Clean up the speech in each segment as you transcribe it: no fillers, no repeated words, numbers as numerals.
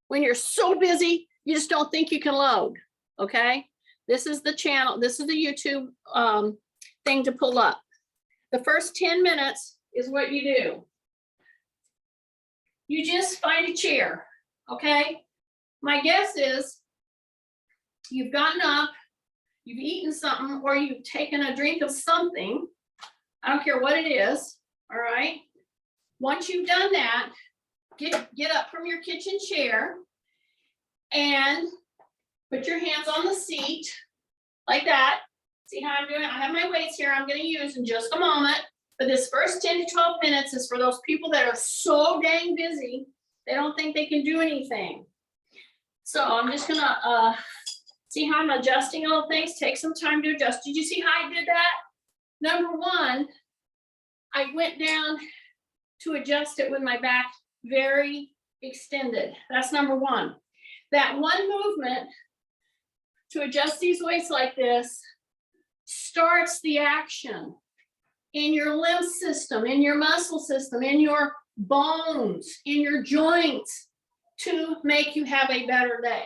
when you're so busy, you just don't think you can load. Okay. This is the channel. This is the YouTube thing to pull up. The first 10 minutes is what you do. You just find a chair. Okay. My guess is you've gotten up, you've eaten something, or you've taken a drink of something. I don't care what it is. All right. Once you've done that, get up from your kitchen chair and put your hands on the seat like that. See how I'm doing? I have my weights here I'm going to use in just a moment. But this first 10 to 12 minutes is for those people that are so dang busy, they don't think they can do anything. So I'm just going to see how I'm adjusting all things. Take some time to adjust. Did you see how I did that? Number one, I went down to adjust it with my back very extended. That's number one. That one movement to adjust these weights like this starts the action in your lymph system, in your muscle system, in your bones, in your joints to make you have a better day.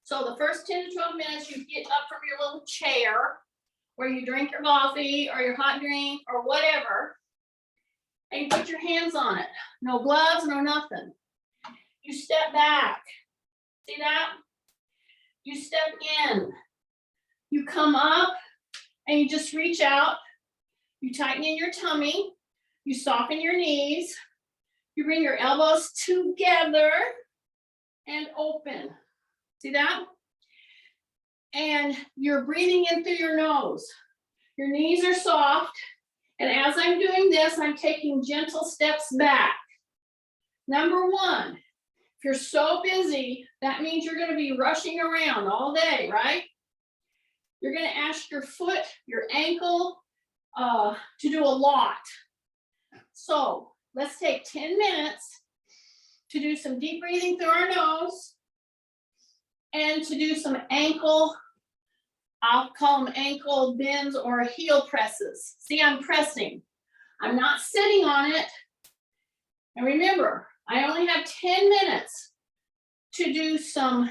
So the first 10 to 12 minutes, you get up from your little chair where you drink your coffee or your hot drink or whatever, and you put your hands on it. No gloves, no nothing. You step back. See that? You step in. You come up and you just reach out. You tighten in your tummy. You soften your knees. You bring your elbows together and open. See that? And you're breathing in through your nose. Your knees are soft. And as I'm doing this, I'm taking gentle steps back. Number one, if you're so busy, that means you're going to be rushing around all day, right? You're going to ask your foot, your ankle to do a lot. So let's take 10 minutes to do some deep breathing through our nose and to do some ankle, I'll call them ankle bends or heel presses. See, I'm pressing. I'm not sitting on it. And remember, I only have 10 minutes to do some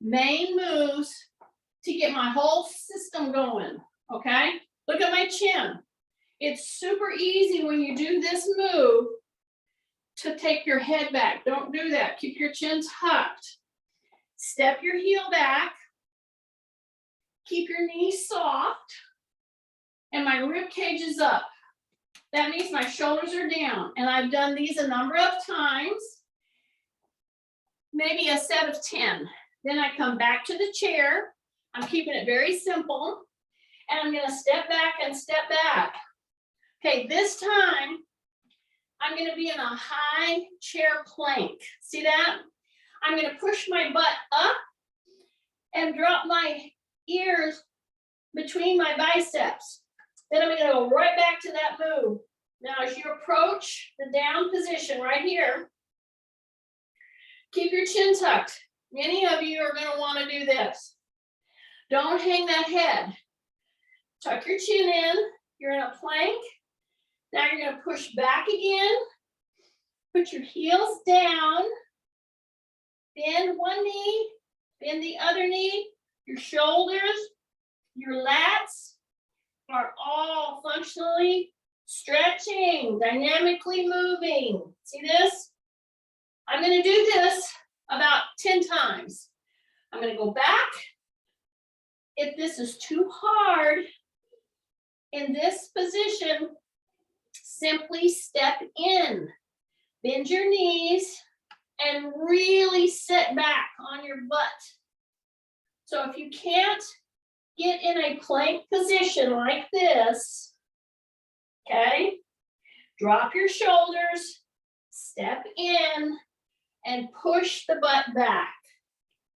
main moves to get my whole system going, okay? Look at my chin. It's super easy when you do this move to take your head back. Don't do that. Keep your chin tucked. Step your heel back. Keep your knees soft. And my rib cage is up. That means my shoulders are down. And I've done these a number of times. Maybe a set of 10. Then I come back to the chair. I'm keeping it very simple. And I'm going to step back and step back. Okay, this time, I'm going to be in a high chair plank. See that? I'm going to push my butt up and drop my ears between my biceps. Then I'm going to go right back to that move. Now, as you approach the down position right here, keep your chin tucked. Many of you are going to want to do this. Don't hang that head. Tuck your chin in. You're in a plank. Now you're going to push back again. Put your heels down. Bend one knee. Bend the other knee. Your shoulders, your lats are all functionally stretching, dynamically moving. See this? I'm going to do this about 10 times. I'm going to go back. If this is too hard in this position, simply step in. Bend your knees and really sit back on your butt. So if you can't get in a plank position like this, okay, drop your shoulders, step in, and push the butt back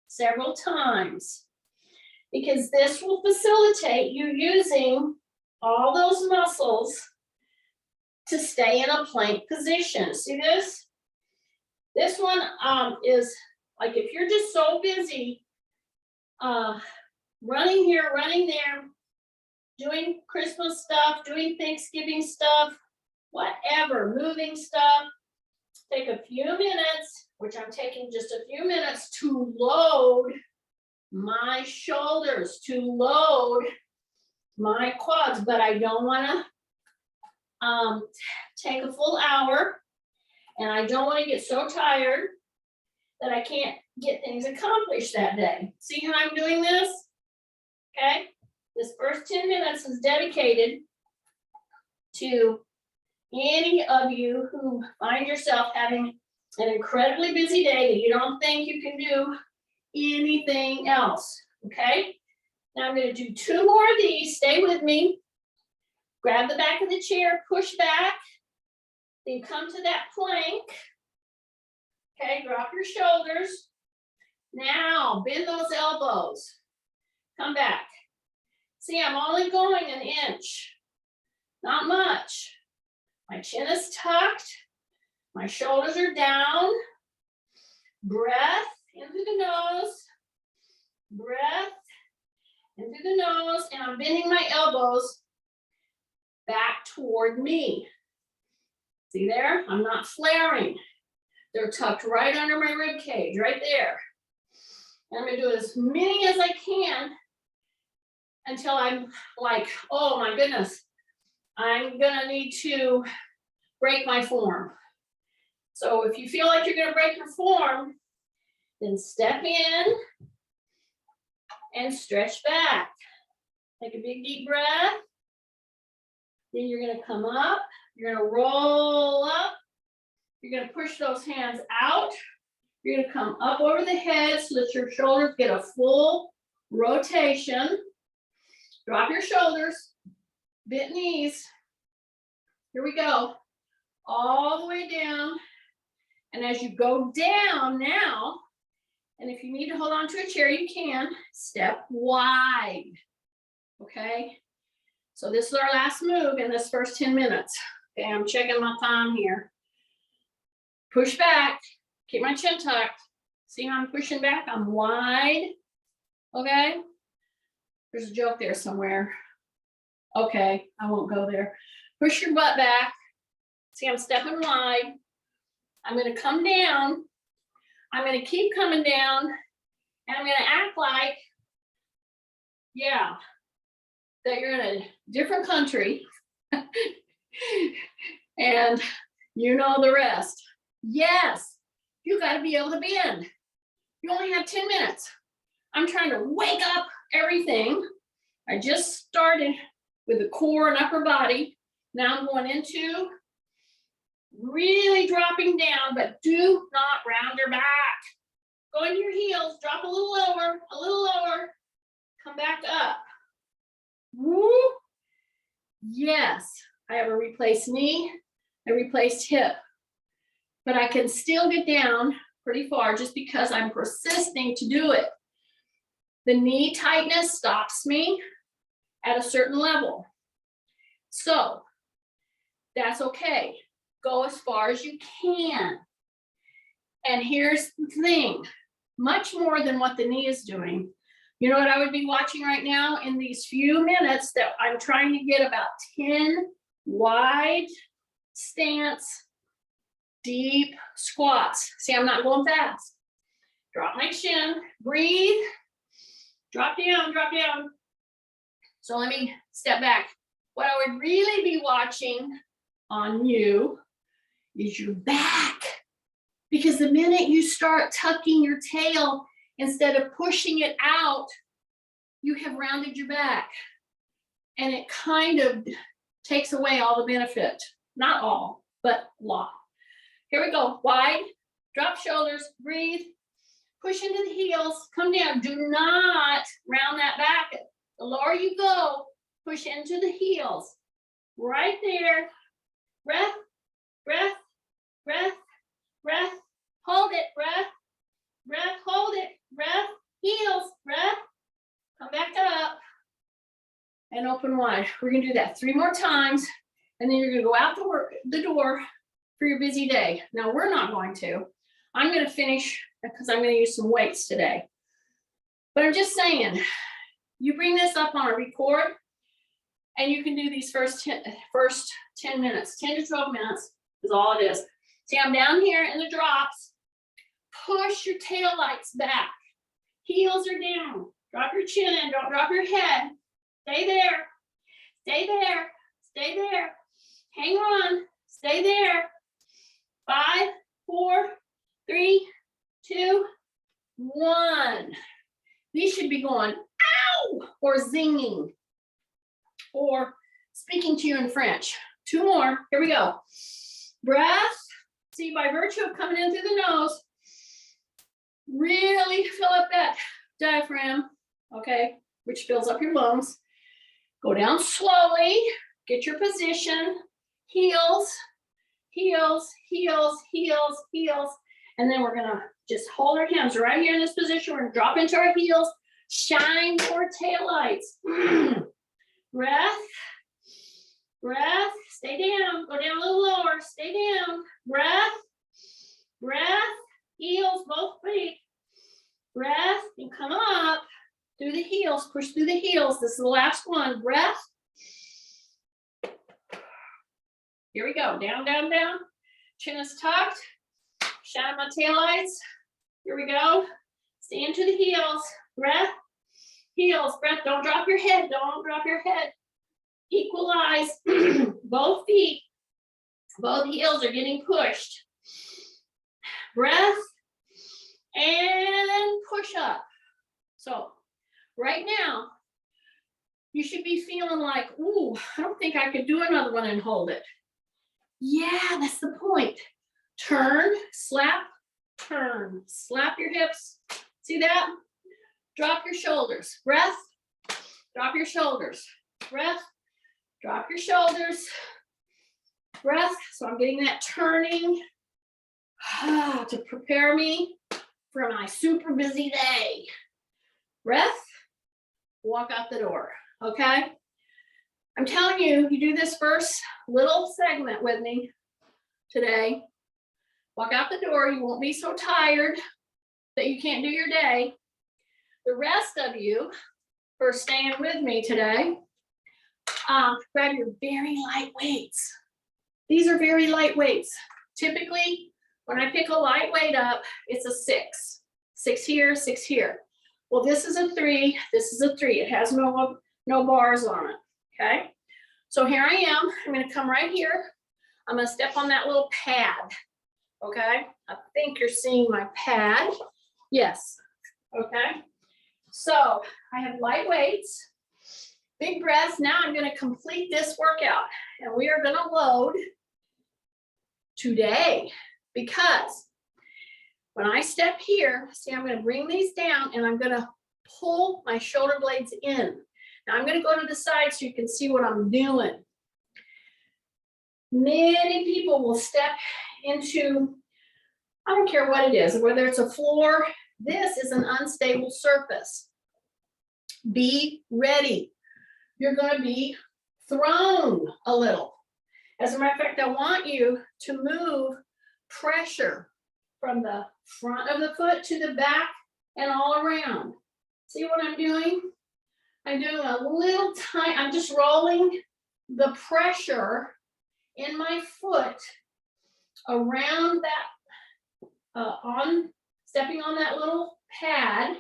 several times, because this will facilitate you using all those muscles to stay in a plank position. See this? This one is like if you're just so busy running here, running there, doing Christmas stuff, doing Thanksgiving stuff, whatever, moving stuff, take a few minutes which I'm taking just a few minutes to load my shoulders, to load my quads, but I don't want to take a full hour, and I don't want to get so tired that I can't get things accomplished that day. See how I'm doing this? Okay, this first 10 minutes is dedicated to any of you who find yourself having an incredibly busy day that you don't think you can do anything else, okay? Now I'm going to do 2 more of these. Stay with me. Grab the back of the chair, push back, then come to that plank. Okay, drop your shoulders. Now bend those elbows. Come back. See, I'm only going an inch, not much. My chin is tucked. My shoulders are down. Breath in through the nose. Breath in through the nose. And I'm bending my elbows back toward me. See there? I'm not flaring. They're tucked right under my rib cage, right there. And I'm going to do as many as I can until I'm like, oh my goodness, I'm going to need to break my form. So if you feel like you're going to break your form, then step in and stretch back. Take a big deep breath. Then you're going to come up. You're going to roll up. You're going to push those hands out. You're going to come up over the head so that your shoulders get a full rotation. Drop your shoulders, bent knees. Here we go. All the way down. And as you go down now, and if you need to hold on to a chair, you can. Step wide. Okay? So this is our last move in this first 10 minutes. Okay, I'm checking my time here. Push back. Keep my chin tucked. See how I'm pushing back? I'm wide. Okay? There's a joke there somewhere. Okay, I won't go there. Push your butt back. See, I'm stepping wide. I'm going to come down. I'm going to keep coming down. And I'm going to act like, yeah, that you're in a different country. And you know the rest. Yes, you got to be able to bend. You only have 10 minutes. I'm trying to wake up everything. I just started with the core and upper body. Now I'm going into really dropping down, but do not round your back. Go into your heels, drop a little lower, come back up. Woo. Yes, I have a replaced knee, a replaced hip, but I can still get down pretty far just because I'm persisting to do it. The knee tightness stops me at a certain level. So that's okay. Go as far as you can. And here's the thing, much more than what the knee is doing. You know what I would be watching right now in these few minutes that I'm trying to get about 10 wide stance, deep squats. See, I'm not going fast. Drop my chin, breathe, drop down, drop down. So let me step back. What I would really be watching on you is your back. Because the minute you start tucking your tail instead of pushing it out, you have rounded your back. And it kind of takes away all the benefit. Not all, but a lot. Here we go. Wide, drop shoulders, breathe, push into the heels, come down. Do not round that back. The lower you go, push into the heels. Right there. Breath, breath, breath, breath. Hold it, breath, breath, hold it, breath, heels, breath. Come back up and open wide. We're going to do that 3 more times, and then you're going to go out the door for your busy day. Now, we're not going to. I'm going to finish because I'm going to use some weights today. But I'm just saying, you bring this up on a record, and you can do these first 10 minutes. 10 to 12 minutes is all it is. See, I'm down here in the drops. push your tail lights back. Heels are down. Drop your chin in, don't drop your head. Stay there, stay there, stay there. Hang on, stay there. 5, 4, 3, 2, 1. These should be going, ow, or zinging, or speaking to you in French. 2 more, here we go. Breath, see, by virtue of coming in through the nose, really fill up that diaphragm, okay, which fills up your lungs. Go down slowly, get your position, heels, heels, heels, heels, heels, and then we're gonna just hold our hands right here in this position. We're gonna drop into our heels, shine your taillights. Breath, breath, stay down, go down a little lower, stay down, breath, breath, heels, both feet, breath, and come up through the heels, push through the heels. This is the last one, breath. Here we go, down, down, down, chin is tucked, shine my taillights. Here we go, stay into the heels, breath, heels, breath, don't drop your head, don't drop your head. Equalize, both feet, both heels are getting pushed. Breath, and push up. So right now, you should be feeling like, ooh, I don't think I could do another one and hold it. Yeah, that's the point. Turn, slap, turn, slap your hips. See that? Drop your shoulders. Breath, drop your shoulders. Breath, drop your shoulders. Breath, so I'm getting that turning to prepare me for my super busy day. Breath, walk out the door, okay? I'm telling you, you do this first little segment with me today. Walk out the door, you won't be so tired that you can't do your day. The rest of you, for staying with me today, grab your very light weights. These are very light weights. Typically, when I pick a light weight up, it's a 6. 6 here, 6 here. Well, this is a 3, this is a 3. It has no bars on it, okay? So here I am, I'm gonna come right here. I'm gonna step on that little pad, okay? I think you're seeing my pad. Yes, okay? So I have light weights, big breaths. Now I'm gonna complete this workout and we are gonna load today because when I step here, see, I'm gonna bring these down and I'm gonna pull my shoulder blades in. Now I'm gonna go to the side so you can see what I'm doing. Many people will step into, I don't care what it is, whether it's a floor, this is an unstable surface. Be ready. You're gonna be thrown a little. As a matter of fact, I want you to move pressure from the front of the foot to the back and all around. See what I'm doing? I'm doing a little tiny, I'm just rolling the pressure in my foot around that, stepping on that little pad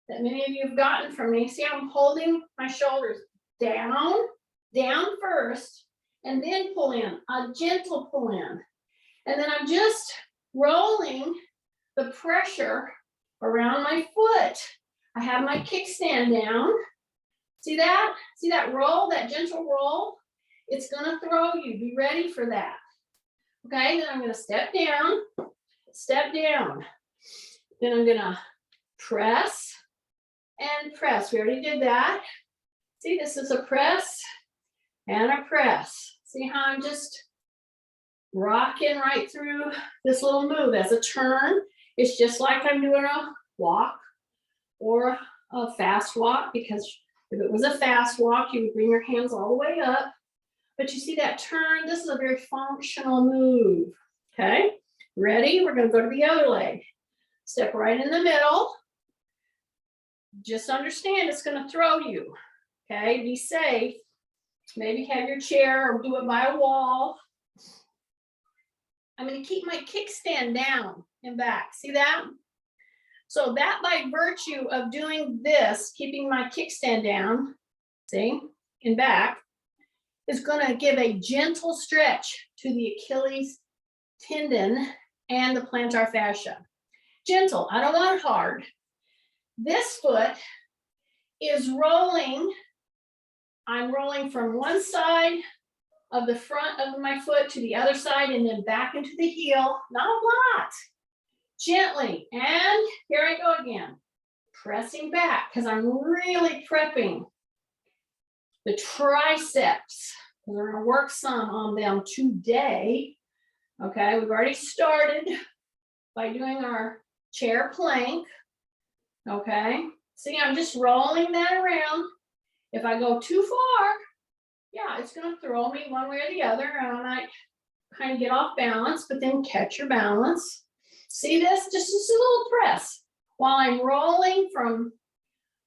that many of you have gotten from me. See, I'm holding my shoulders down first, and then pull in, a gentle pull in. And then I'm just rolling the pressure around my foot. I have my kickstand down. See that? See that roll, that gentle roll? It's gonna throw you, be ready for that. Okay, then I'm gonna step down. Then I'm gonna press and press. We already did that. See, this is a press and a press. See how I'm just rocking right through this little move. As a turn, it's just like I'm doing a walk or a fast walk, because if it was a fast walk, you would bring your hands all the way up. But you see that turn, this is a very functional move, okay? Ready? We're gonna go to the other leg. Step right in the middle. Just understand it's gonna throw you, okay? Be safe. Maybe have your chair or do it by a wall. I'm gonna keep my kickstand down and back. See that? So that by virtue of doing this, keeping my kickstand down, see, and back, is gonna give a gentle stretch to the Achilles tendon and the plantar fascia. Gentle, I don't want it hard. This foot is rolling. I'm rolling from one side of the front of my foot to the other side and then back into the heel, not a lot. Gently, and here I go again. Pressing back, because I'm really prepping the triceps. We're gonna work some on them today. Okay, we've already started by doing our chair plank. Okay, see, I'm just rolling that around. If I go too far, yeah, it's gonna throw me one way or the other, and I might kind of get off balance, but then catch your balance. See this? Just a little press while I'm rolling from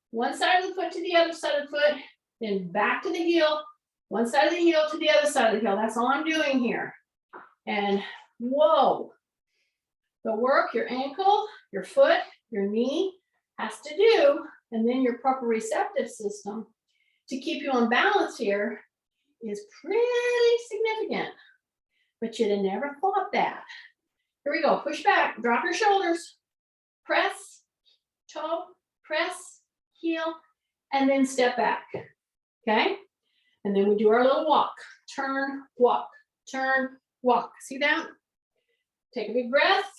one side of the foot to the other side of the foot, then back to the heel, one side of the heel to the other side of the heel. That's all I'm doing here. And whoa, the work your ankle, your foot, your knee has to do, and then your proprioceptive system to keep you on balance here is pretty significant. But you'd have never thought that. Here we go, push back, drop your shoulders, press, toe, press, heel, and then step back, okay? And then we do our little walk, turn, walk, turn, walk. See that? Take a big breath,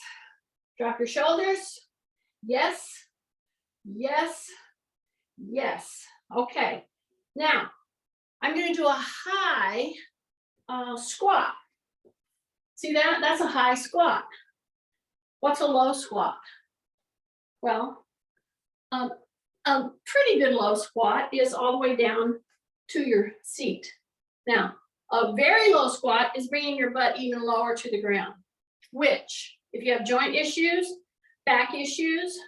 drop your shoulders. Yes, yes, yes. Okay, now I'm gonna do a high squat. See that? That's a high squat. What's a low squat? Well, a pretty good low squat is all the way down to your seat. Now, a very low squat is bringing your butt even lower to the ground, which, if you have joint issues, back issues,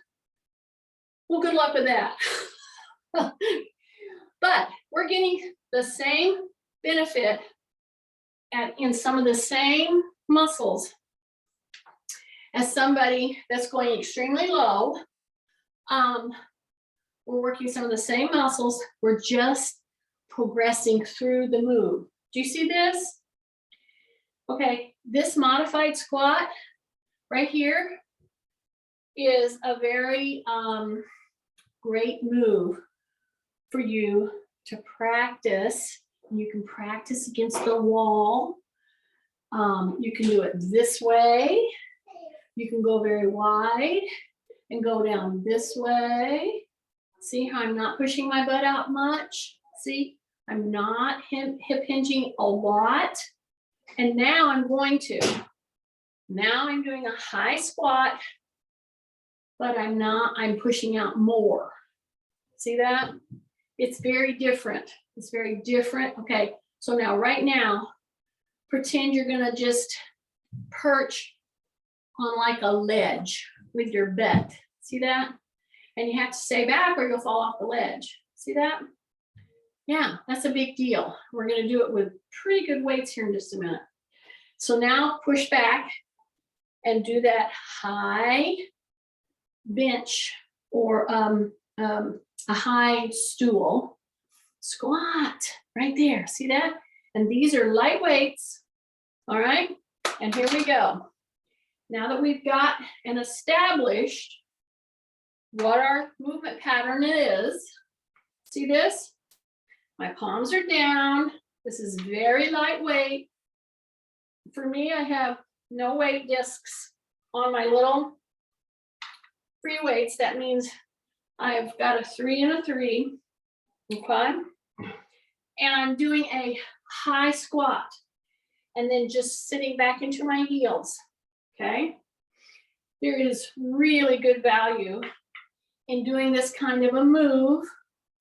well, good luck with that. But we're getting the same benefit in some of the same muscles as somebody that's going extremely low. We're working some of the same muscles. We're just progressing through the move. Do you see this? Okay, this modified squat right here is a very great move for you to practice. You can practice against the wall. You can do it this way. You can go very wide and go down this way. See how I'm not pushing my butt out much? See, I'm not hip hinging a lot. And now I'm doing a high squat, but I'm pushing out more. See that? It's very different. It's very different. Okay, so now right now, pretend you're gonna just perch on like a ledge with your butt. See that? And you have to stay back or you'll fall off the ledge. See that? Yeah, that's a big deal. We're gonna do it with pretty good weights here in just a minute. So now push back and do that high bench or a high stool squat right there. See that? And these are light weights. All right. And here we go. Now that we've got and established what our movement pattern is, see this? My palms are down. This is very lightweight. For me, I have no weight discs on my little free weights. That means I've got a 3 and a 3, okay? And I'm doing a high squat and then just sitting back into my heels, okay? There is really good value in doing this kind of a move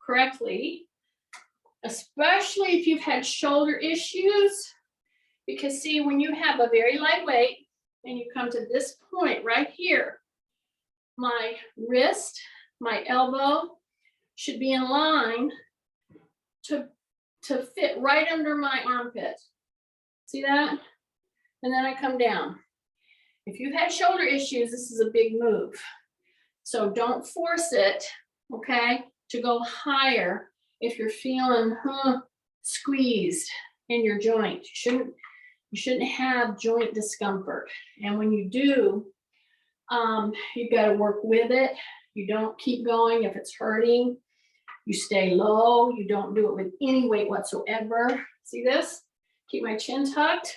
correctly, especially if you've had shoulder issues. Because see, when you have a very light weight and you come to this point right here, my wrist, my elbow should be in line to fit right under my armpit. See that? And then I come down. If you've had shoulder issues, this is a big move. So don't force it, okay, to go higher if you're feeling squeezed in your joint. You shouldn't have joint discomfort. And when you do, you've got to work with it. You don't keep going if it's hurting. You stay low. You don't do it with any weight whatsoever. See this? Keep my chin tucked.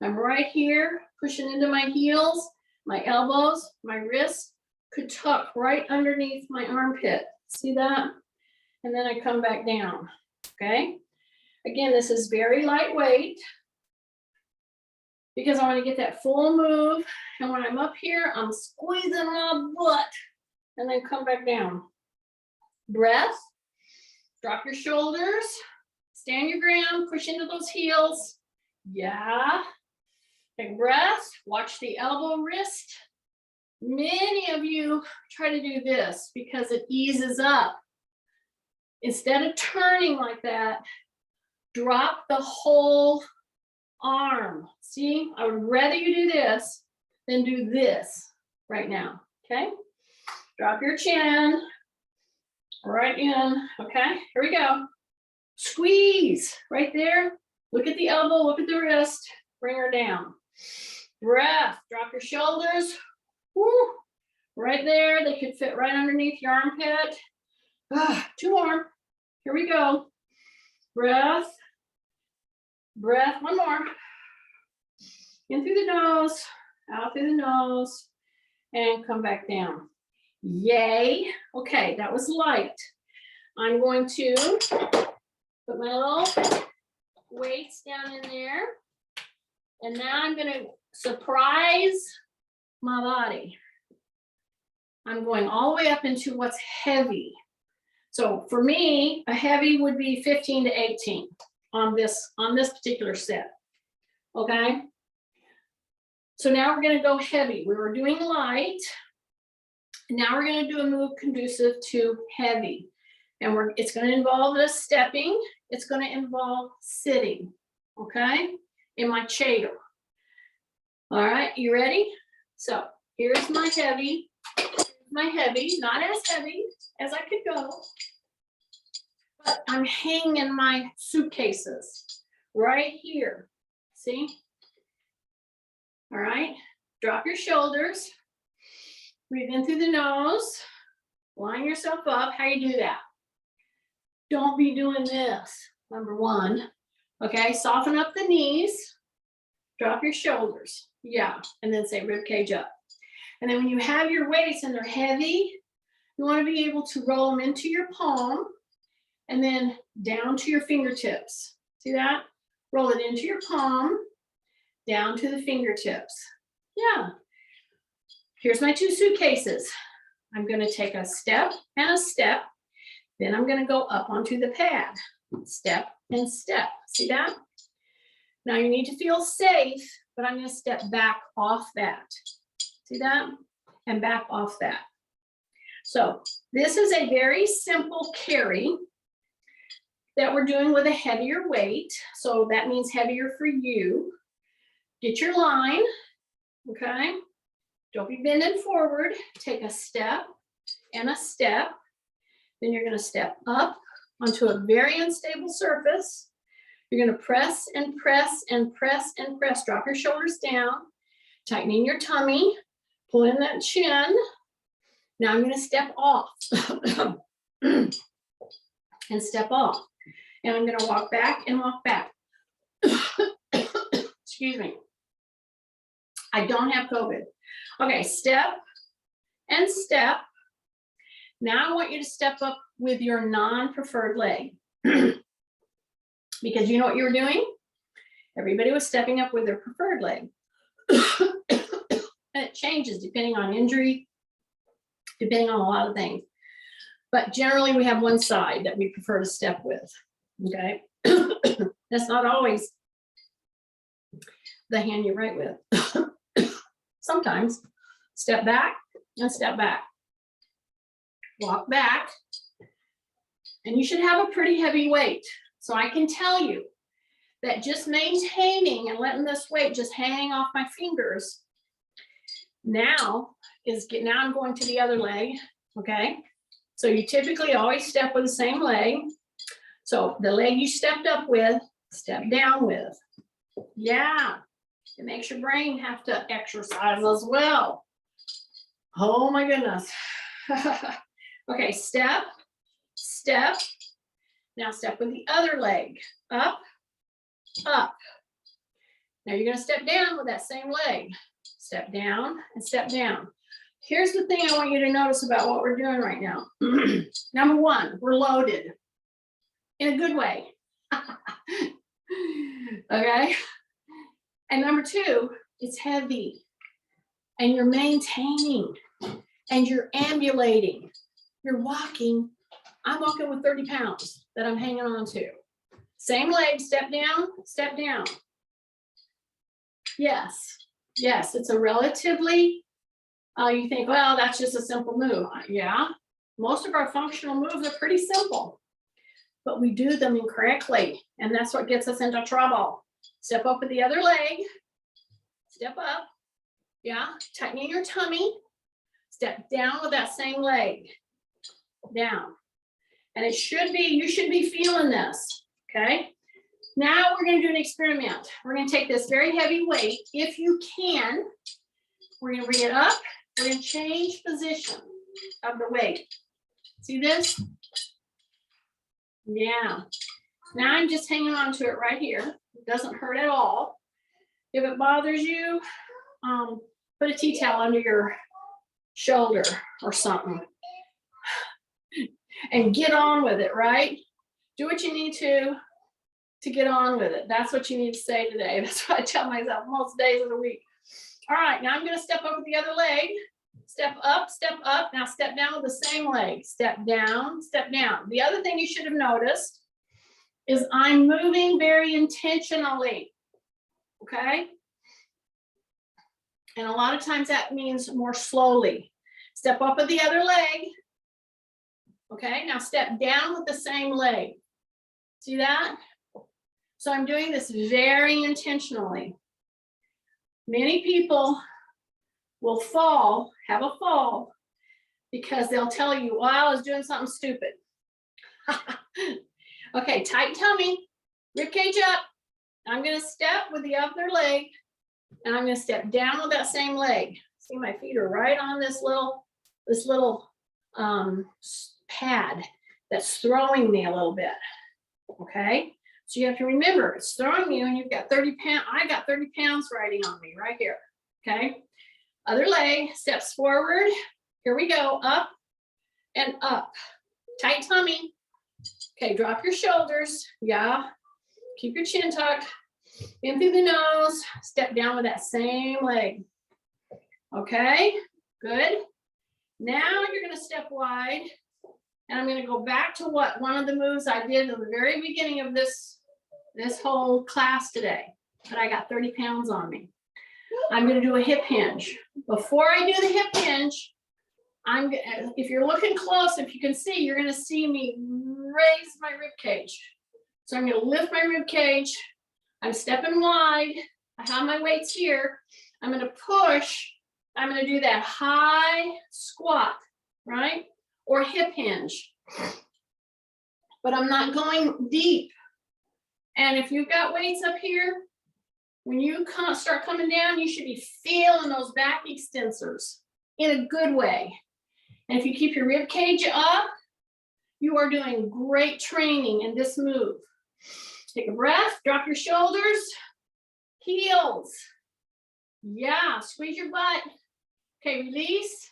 I'm right here, pushing into my heels, my elbows, my wrists could tuck right underneath my armpit. See that? And then I come back down, okay? Again, this is very lightweight because I want to get that full move. And when I'm up here, I'm squeezing my butt and then come back down. Breath, drop your shoulders, stand your ground, push into those heels. Yeah. Take breath, watch the elbow wrist. Many of you try to do this because it eases up. Instead of turning like that, drop the whole arm. See, I would rather you do this than do this right now, okay? Drop your chin right in, okay? Here we go. Squeeze right there. Look at the elbow, look at the wrist, bring her down. Breath, drop your shoulders. Woo. Right there, they could fit right underneath your armpit. 2 more. Here we go. Breath. Breath. 1 more. In through the nose, out through the nose, and come back down. Yay. Okay, that was light. I'm going to put my little weights down in there. And now I'm going to surprise my body. I'm going all the way up into what's heavy. So for me, a heavy would be 15 to 18 on this particular set. Okay. So now we're going to go heavy. We were doing light. Now we're going to do a move conducive to heavy. And it's going to involve us stepping. It's going to involve sitting. Okay. In my chair. All right. You ready? So here's my heavy. Not as heavy as I could go, but I'm hanging my suitcases right here. See? All right. Drop your shoulders. Breathe in through the nose. Line yourself up. How you do that? Don't be doing this. Number 1. Okay. Soften up the knees. Drop your shoulders. Yeah. And then say rib cage up. And then when you have your weights and they're heavy, you want to be able to roll them into your palm and then down to your fingertips. See that? Roll it into your palm, down to the fingertips. Yeah. Here's my 2 suitcases. I'm going to take a step and a step. Then I'm going to go up onto the pad. Step and step. See that? Now you need to feel safe, but I'm going to step back off that. See that? And back off that. So this is a very simple carry that we're doing with a heavier weight. So that means heavier for you. Get your line, okay? Don't be bending forward. Take a step and a step. Then you're going to step up onto a very unstable surface. You're going to press and press and press and press. Drop your shoulders down, tightening your tummy. Pull in that chin. Now I'm going to step off and step off. And I'm going to walk back and walk back. Excuse me. I don't have COVID. Okay, step and step. Now I want you to step up with your non-preferred leg. Because you know what you were doing? Everybody was stepping up with their preferred leg. And it changes depending on injury, depending on a lot of things. But generally we have one side that we prefer to step with, okay? That's not always the hand you write with. Sometimes step back and step back. Walk back. And you should have a pretty heavy weight. So I can tell you that just maintaining and letting this weight just hang off my fingers, Now I'm going to the other leg, okay? So you typically always step with the same leg. So the leg you stepped up with, step down with. Yeah, it makes your brain have to exercise as well. Oh my goodness. Okay, step, step. Now step with the other leg, up, up. Now you're gonna step down with that same leg. Step down and step down. Here's the thing I want you to notice about what we're doing right now. Number one, we're loaded in a good way. Okay. And number two, it's heavy and you're maintaining and you're ambulating. You're walking. I'm walking with 30 pounds that I'm hanging on to. Same leg, step down, step down. Yes, yes, it's a relatively, you think, well, that's just a simple move. Yeah, most of our functional moves are pretty simple, but we do them incorrectly, and that's what gets us into trouble. Step up with the other leg, step up, yeah, tightening your tummy, step down with that same leg, down. And it should be, you should be feeling this, okay? Now we're gonna do an experiment. We're gonna take this very heavy weight. If you can, we're gonna bring it up. We're gonna change position of the weight. See this? Yeah. Now I'm just hanging on to it right here. It doesn't hurt at all. If it bothers you, put a tea towel under your shoulder or something. And get on with it, right? Do what you need to get on with it. That's what you need to say today. That's what I tell myself most days of the week. All right, now I'm gonna step up with the other leg. Step up, now step down with the same leg. Step down, step down. The other thing you should have noticed is I'm moving very intentionally, okay? And a lot of times that means more slowly. Step up with the other leg. Okay, now step down with the same leg. See that? So I'm doing this very intentionally. Many people will fall, have a fall, because they'll tell you, well, I was doing something stupid. Okay, tight tummy, rib cage up. I'm gonna step with the other leg, and I'm gonna step down with that same leg. See, my feet are right on this little pad that's throwing me a little bit, okay? So you have to remember, it's throwing you and you've got 30 pounds, I got 30 pounds riding on me right here, okay? Other leg, steps forward. Here we go, up and up. Tight tummy. Okay, drop your shoulders, yeah. Keep your chin tucked, in through the nose, step down with that same leg. Okay, good. Now you're gonna step wide, and I'm gonna go back to one of the moves I did at the very beginning of this whole class today, but I got 30 pounds on me. I'm gonna do a hip hinge. Before I do the hip hinge, if you're looking close, if you can see, you're gonna see me raise my rib cage. So I'm gonna lift my rib cage. I'm stepping wide. I have my weights here. I'm gonna push. I'm gonna do that high squat, right? Or hip hinge. But I'm not going deep. And if you've got weights up here, when you start coming down, you should be feeling those back extensors in a good way. And if you keep your rib cage up, you are doing great training in this move. Take a breath, drop your shoulders, heels. Yeah, squeeze your butt. Okay, release.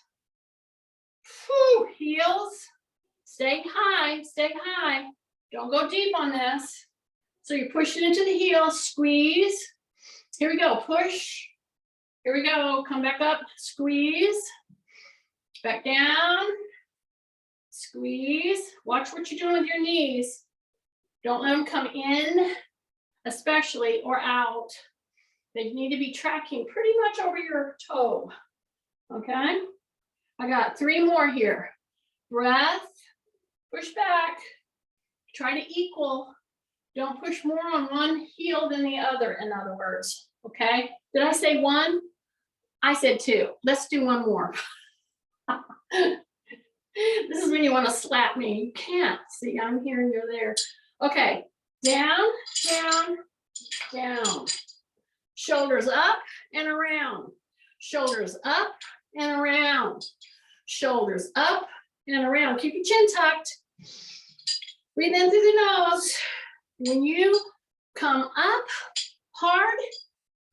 Whew, heels. Stay high, stay high. Don't go deep on this. So you're pushing into the heels, squeeze. Here we go, push. Here we go, come back up, squeeze. Back down, squeeze. Watch what you're doing with your knees. Don't let them come in, especially, or out. They need to be tracking pretty much over your toe, okay? I got 3 more here. Breath, push back, try to equal. Don't push more on one heel than the other, in other words, okay? Did I say 1? I said 2. Let's do one more. This is when you want to slap me. You can't. See, I'm here and you're there. Okay. Down, down, down. Shoulders up and around. Shoulders up and around. Shoulders up and around. Keep your chin tucked. Breathe in through the nose. When you come up hard,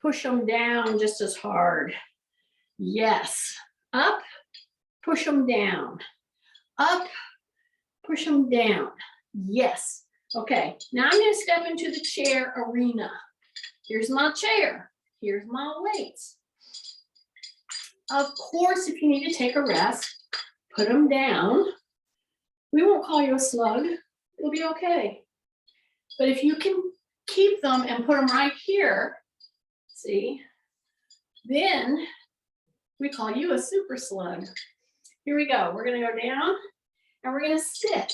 push them down just as hard. Yes. Up, push them down. Up, push them down. Yes. Okay, now I'm going to step into the chair arena. Here's my chair. Here's my weights. Of course, if you need to take a rest, put them down. We won't call you a slug. It'll be okay. But if you can keep them and put them right here, see, then we call you a super slug. Here we go. We're going to go down and we're going to sit.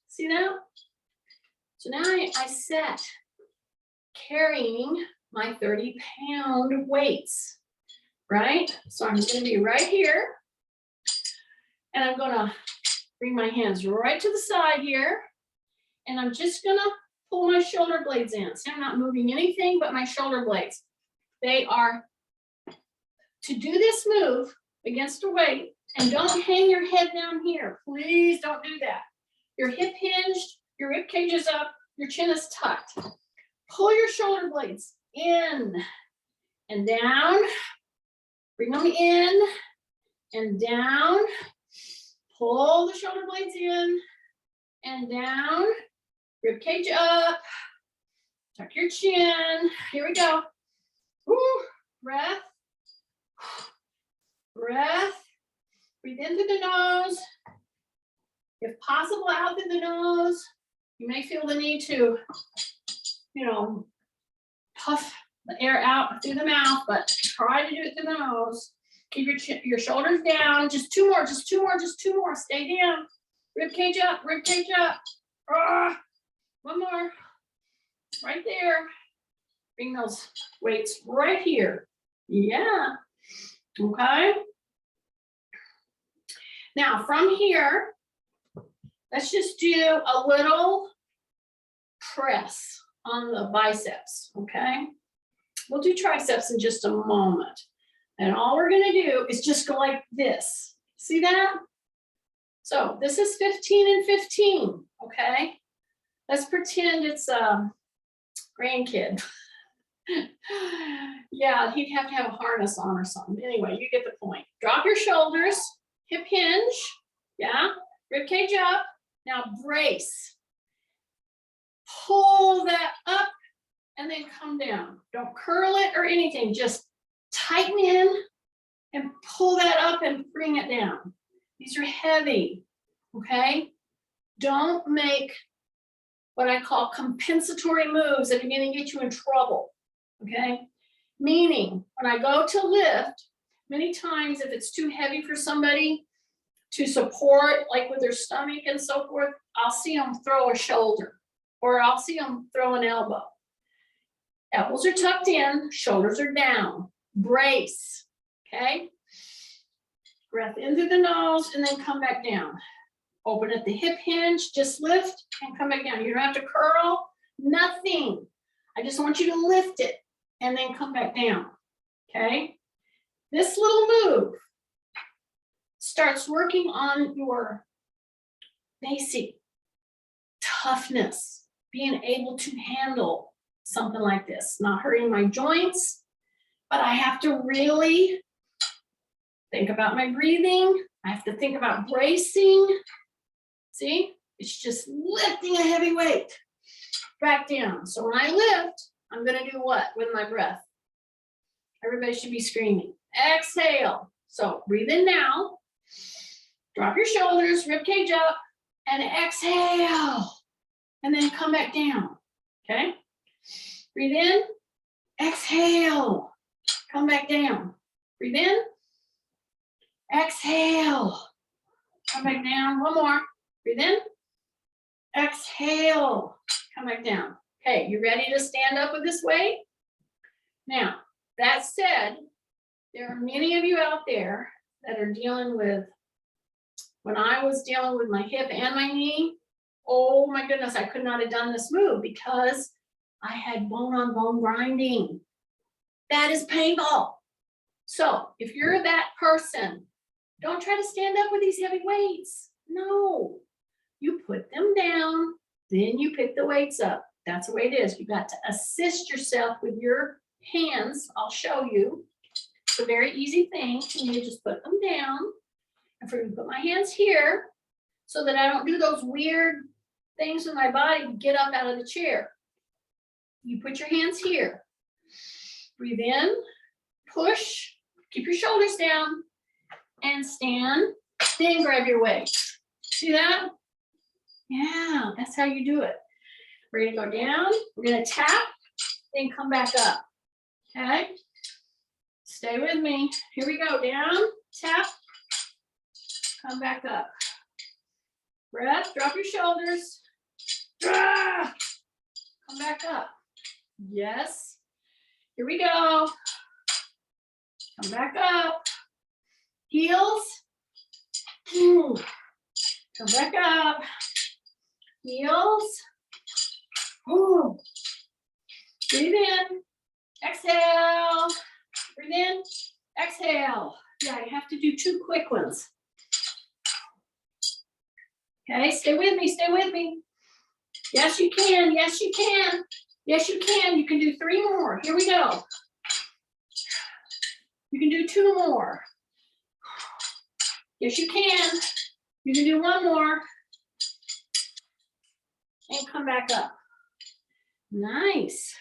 See that? So now I sit carrying my 30-pound weights, right? So I'm going to be right here. And I'm going to bring my hands right to the side here. And I'm just going to pull my shoulder blades in. See, I'm not moving anything but my shoulder blades. They are to do this move against a weight. And don't hang your head down here. Please don't do that. Your hip hinged, your rib cage is up, your chin is tucked. Pull your shoulder blades in and down. Bring them in and down. Pull the shoulder blades in and down. Rib cage up. Tuck your chin. Here we go. Woo. Breath. Breath. Breathe in through the nose. If possible, out through the nose. You may feel the need to, puff the air out through the mouth, but try to do it through the nose. Keep your shoulders down. Just two more, just two more, just two more. Stay down. Rib cage up, rib cage up. One more. Right there. Bring those weights right here. Yeah. Okay. Now from here, let's just do a little press on the biceps, okay? We'll do triceps in just a moment. And all we're gonna do is just go like this. See that? So this is 15 and 15, okay? Let's pretend it's a grandkid. Yeah, he'd have to have a harness on or something. Anyway, you get the point. Drop your shoulders, hip hinge, yeah? Rib cage up. Now brace. Pull that up and then come down. Don't curl it or anything. Just tighten in and pull that up and bring it down. These are heavy, okay? Don't make what I call compensatory moves that are going to get you in trouble, okay? Meaning, when I go to lift, many times if it's too heavy for somebody to support, like with their stomach and so forth, I'll see them throw a shoulder or I'll see them throw an elbow. Elbows are tucked in, shoulders are down. Brace, okay? Breath in through the nose and then come back down. Open at the hip hinge, just lift and come back down. You don't have to curl, nothing. I just want you to lift it and then come back down, okay? This little move starts working on your basic toughness, being able to handle something like this, not hurting my joints, but I have to really think about my breathing. I have to think about bracing. See, it's just lifting a heavy weight back down. So when I lift, I'm gonna do what with my breath? Everybody should be screaming. Exhale. So breathe in now. Drop your shoulders, rib cage up, and exhale. And then come back down, okay? Breathe in, exhale. Come back down. Breathe in, exhale. Come back down, one more. Breathe in, exhale. Come back down. Okay, you ready to stand up with this weight? Now, that said, There are many of you out there that are dealing with, when I was dealing with my hip and my knee, oh my goodness, I could not have done this move because I had bone on bone grinding. That is painful. So if you're that person, don't try to stand up with these heavy weights. No, you put them down, then you pick the weights up. That's the way it is. You got to assist yourself with your hands. I'll show you. It's a very easy thing. You just put them down. And for me to put my hands here so that I don't do those weird things with my body to get up out of the chair. You put your hands here. Breathe in, push, keep your shoulders down, and stand. Then grab your weights. See that? Yeah, that's how you do it. We're gonna go down, we're gonna tap, then come back up. Okay? Stay with me. Here we go. Down, tap, come back up. Breath, drop your shoulders. Ah! Come back up. Yes. Here we go. Come back up. Heels. Come back up. Heels. Ooh. Breathe in. Exhale. Breathe in. Exhale. Yeah, you have to do 2 quick ones. Okay, stay with me, stay with me. Yes, you can, yes, you can. Yes, you can. You can do 3 more. Here we go. You can do 2 more. Yes, you can. You can do 1 more. And come back up. Nice.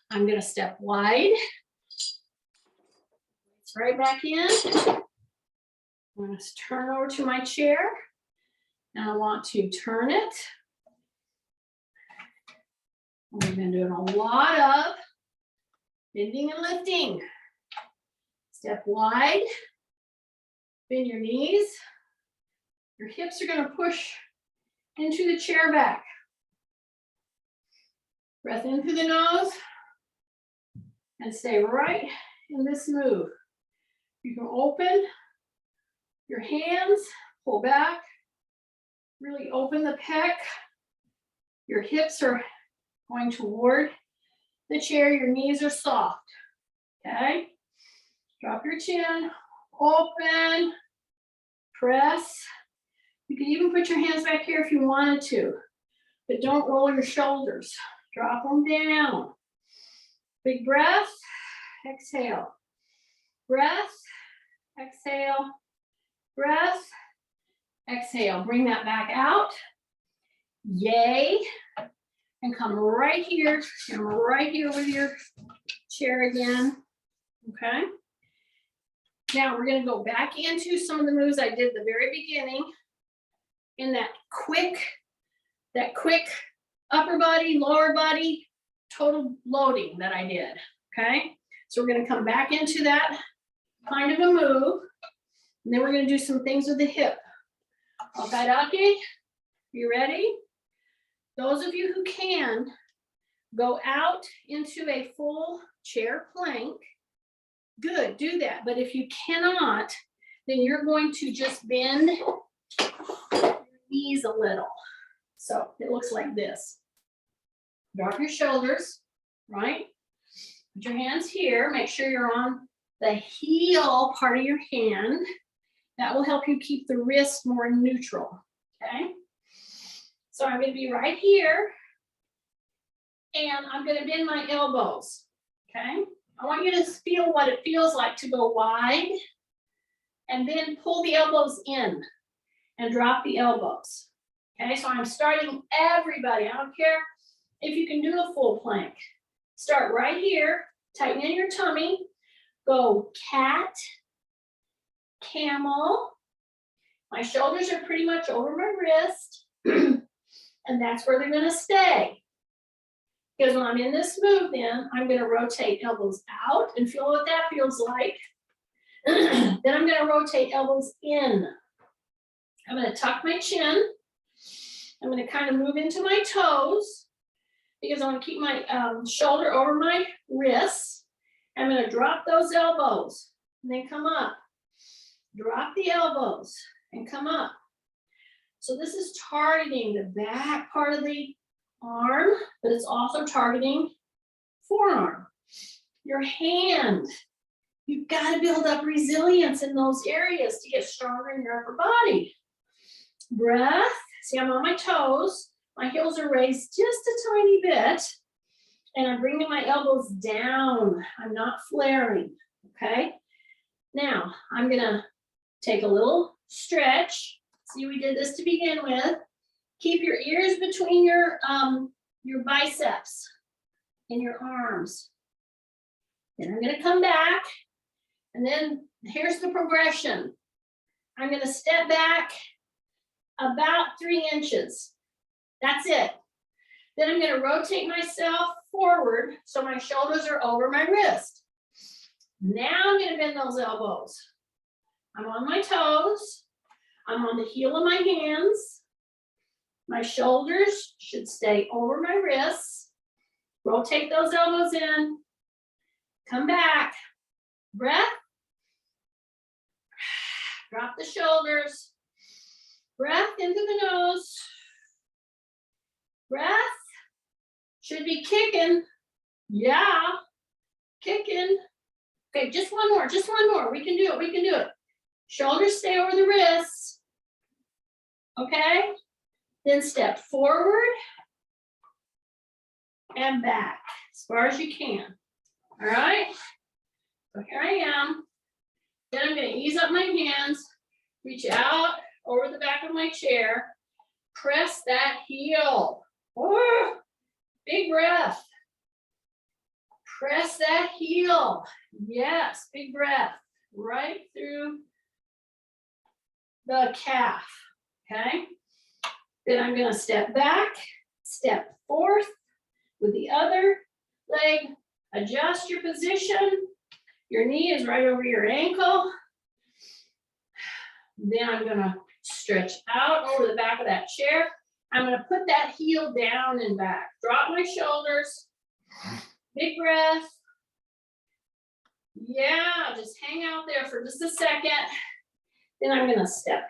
I'm going to step wide. It's right back in. I'm going to turn over to my chair. And I want to turn it. We've been doing a lot of bending and lifting. Step wide. Bend your knees. Your hips are going to push into the chair back. Breath in through the nose. And stay right in this move. You can open your hands, pull back, really open the pec. Your hips are going toward the chair, your knees are soft, okay? Drop your chin, open, press. You can even put your hands back here if you wanted to, but don't roll your shoulders. Drop them down. Big breath, exhale. Breath, exhale, breath, exhale. Bring that back out. Yay. And come right here with your chair again. Okay. Now we're going to go back into some of the moves I did at the very beginning in that quick upper body, lower body, total loading that I did. Okay. So we're going to come back into that kind of a move. And then we're going to do some things with the hip. Okay, you ready? Those of you who can, go out into a full chair plank. Good, do that. But if you cannot, then you're going to just bend your knees a little. So it looks like this. Drop your shoulders, right? Put your hands here. Make sure you're on the heel part of your hand. That will help you keep the wrist more neutral, okay? So I'm going to be right here, and I'm going to bend my elbows, okay? I want you to feel what it feels like to go wide, and then pull the elbows in and drop the elbows, okay? So I'm starting everybody. I don't care if you can do a full plank. Start right here, tighten in your tummy, go cat, camel. My shoulders are pretty much over my wrist. And that's where they're going to stay. Because when I'm in this move, then I'm going to rotate elbows out and feel what that feels like. Then I'm going to rotate elbows in. I'm going to tuck my chin. I'm going to kind of move into my toes because I want to keep my shoulder over my wrists. I'm going to drop those elbows. and then come up. Drop the elbows and come up. So this is targeting the back part of the arm, but it's also targeting forearm. Your hand, you've got to build up resilience in those areas to get stronger in your upper body. Breath, see I'm on my toes, my heels are raised just a tiny bit, and I'm bringing my elbows down. I'm not flaring, okay? Now, I'm gonna take a little stretch. See, we did this to begin with. Keep your ears between your biceps and your arms. Then I'm gonna come back, and then here's the progression. I'm gonna step back about 3 inches. That's it. Then I'm gonna rotate myself forward so my shoulders are over my wrist. Now I'm gonna bend those elbows. I'm on my toes. I'm on the heel of my hands. My shoulders should stay over my wrists. Rotate those elbows in. Come back. Breath. Drop the shoulders. Breath into the nose. Breath. Should be kicking. Yeah. Kicking. Okay, just one more, just one more. We can do it, we can do it. Shoulders stay over the wrists. Okay? Then step forward and back as far as you can. All right? So here I am. Then I'm going to ease up my hands, reach out over the back of my chair, press that heel. Oh, big breath. Press that heel. Yes, big breath. Right through the calf. Okay? Then I'm going to step back, step forth with the other leg. Adjust your position. Your knee is right over your ankle. Then I'm going to stretch out over the back of that chair. I'm going to put that heel down and back. Drop my shoulders. Big breath. Yeah, just hang out there for just a second. Then I'm going to step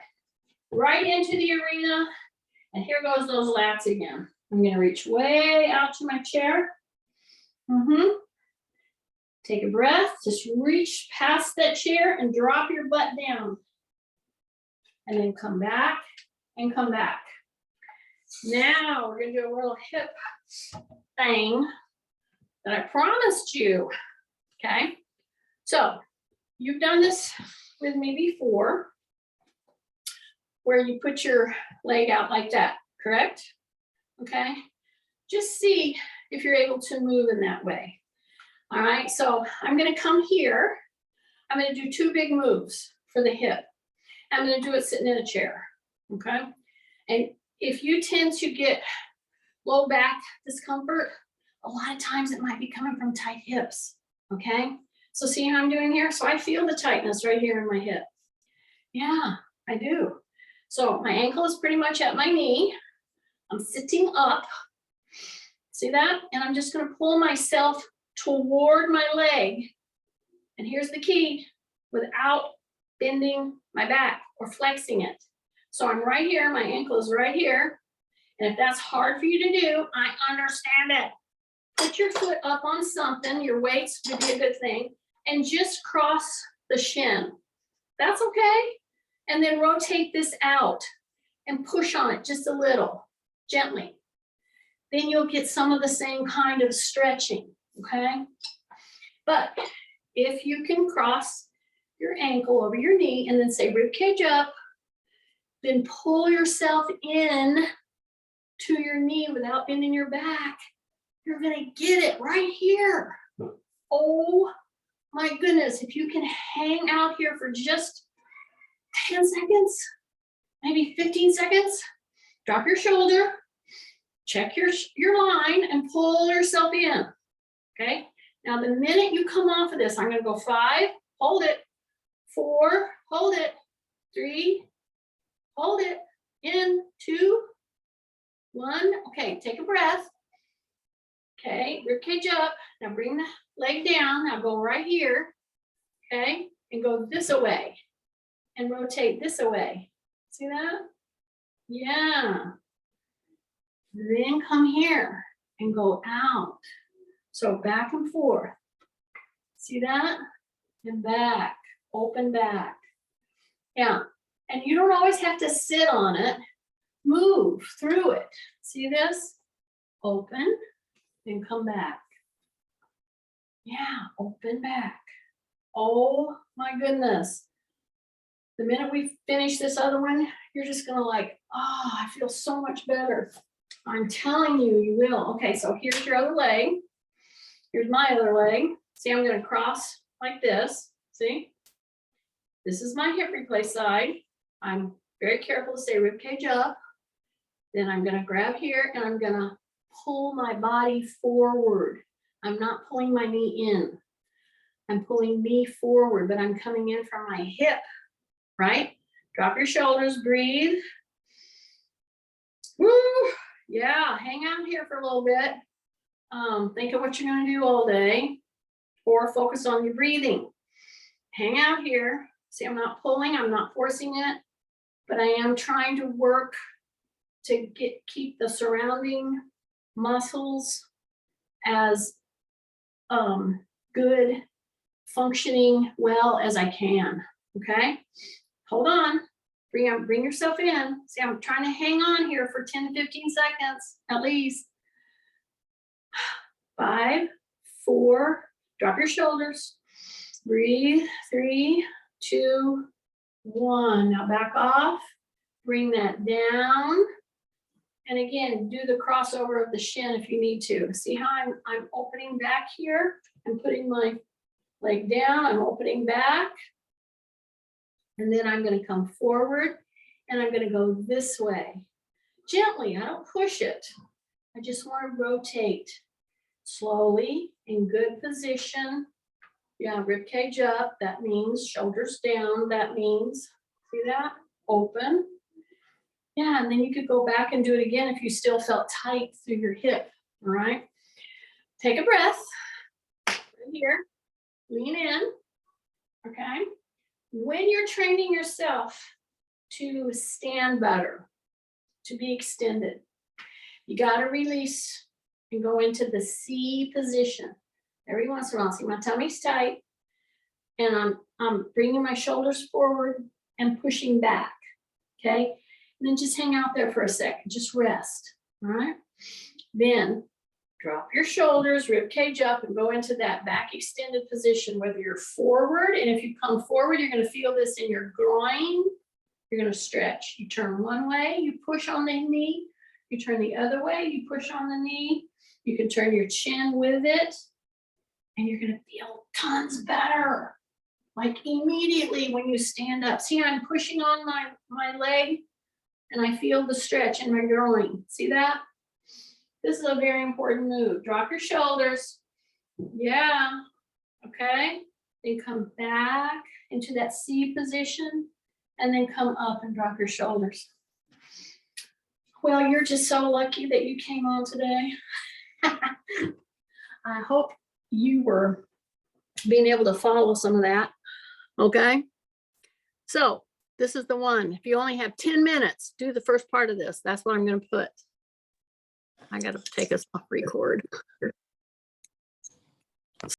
right into the arena. And here goes those lats again. I'm going to reach way out to my chair. Take a breath. Just reach past that chair and drop your butt down. And then come back and come back. Now we're going to do a little hip thing that I promised you. Okay? So you've done this with me before, where you put your leg out like that, correct? Okay? Just see if you're able to move in that way. All right, so I'm gonna come here. I'm gonna do 2 big moves for the hip. I'm gonna do it sitting in a chair, okay? And if you tend to get low back discomfort, a lot of times it might be coming from tight hips, okay? So see how I'm doing here? So I feel the tightness right here in my hip. Yeah, I do. So my ankle is pretty much at my knee. I'm sitting up. See that? And I'm just gonna pull myself toward my leg. And here's the key, without bending my back or flexing it. So I'm right here, my ankle is right here. And if that's hard for you to do, I understand it. Put your foot up on something, your weights would be a good thing, and just cross the shin. That's okay. And then rotate this out and push on it just a little, gently. Then you'll get some of the same kind of stretching, okay? But if you can cross your ankle over your knee and then say rib cage up, then pull yourself in to your knee without bending your back, you're gonna get it right here. Oh my goodness, if you can hang out here for just 10 seconds, maybe 15 seconds, drop your shoulder, check your line and pull yourself in, okay? Now the minute you come off of this, I'm gonna go 5, hold it, 4, hold it, 3, hold it, in, 2, 1, okay, take a breath. Okay, rib cage up, now bring the leg down, now go right here, okay? and go this away and rotate this away. See that? Yeah. Then come here and go out. So back and forth. See that? And back, open back. Yeah. And you don't always have to sit on it. Move through it. See this? Open, then come back. Yeah, open back. Oh my goodness. The minute we finish this other one, you're just gonna like, oh, I feel so much better. I'm telling you, you will. Okay, so here's your other leg. Here's my other leg. See, I'm gonna cross like this. See? This is my hip replace side. I'm very careful to stay rib cage up. Then I'm gonna grab here and I'm gonna pull my body forward. I'm not pulling my knee in. I'm pulling me forward, but I'm coming in from my hip, right? Drop your shoulders, breathe. Woo! Yeah, hang out here for a little bit. Think of what you're gonna do all day, or focus on your breathing. Hang out here. See, I'm not pulling, I'm not forcing it, but I am trying to work to keep the surrounding muscles as good, functioning well as I can. Okay, hold on. Bring yourself in. See, I'm trying to hang on here for 10 to 15 seconds at least. 5, 4, drop your shoulders. Breathe. 3, 2, 1. Now back off. Bring that down. And again, do the crossover of the shin if you need to. See how I'm opening back here? I'm putting my leg down. I'm opening back. And then I'm going to come forward and I'm going to go this way. Gently, I don't push it. I just want to rotate slowly in good position. Yeah, rib cage up. That means shoulders down. That means, see that? Open. Yeah, and then you could go back and do it again if you still felt tight through your hip. All right. Take a breath. Right here. Lean in. Okay. When you're training yourself to stand better, to be extended, you got to release and go into the C position. Every once in a while, see my tummy's tight, and I'm bringing my shoulders forward and pushing back. Okay, and then just hang out there for a second. Just rest. All right. Then drop your shoulders, rib cage up, and go into that back extended position, whether you're forward, and if you come forward, you're going to feel this in your groin. You're going to stretch. You turn one way, you push on the knee. You turn the other way, you push on the knee. You can turn your chin with it, and you're going to feel tons better. Like immediately when you stand up. See, I'm pushing on my leg, and I feel the stretch in my groin. See that? This is a very important move. Drop your shoulders. Yeah. Okay. Then come back into that C position and then come up and drop your shoulders. Well, you're just so lucky that you came on today. I hope you were being able to follow some of that. Okay. So this is the one. If you only have 10 minutes, do the first part of this. That's what I'm going to put. I got to take us off record.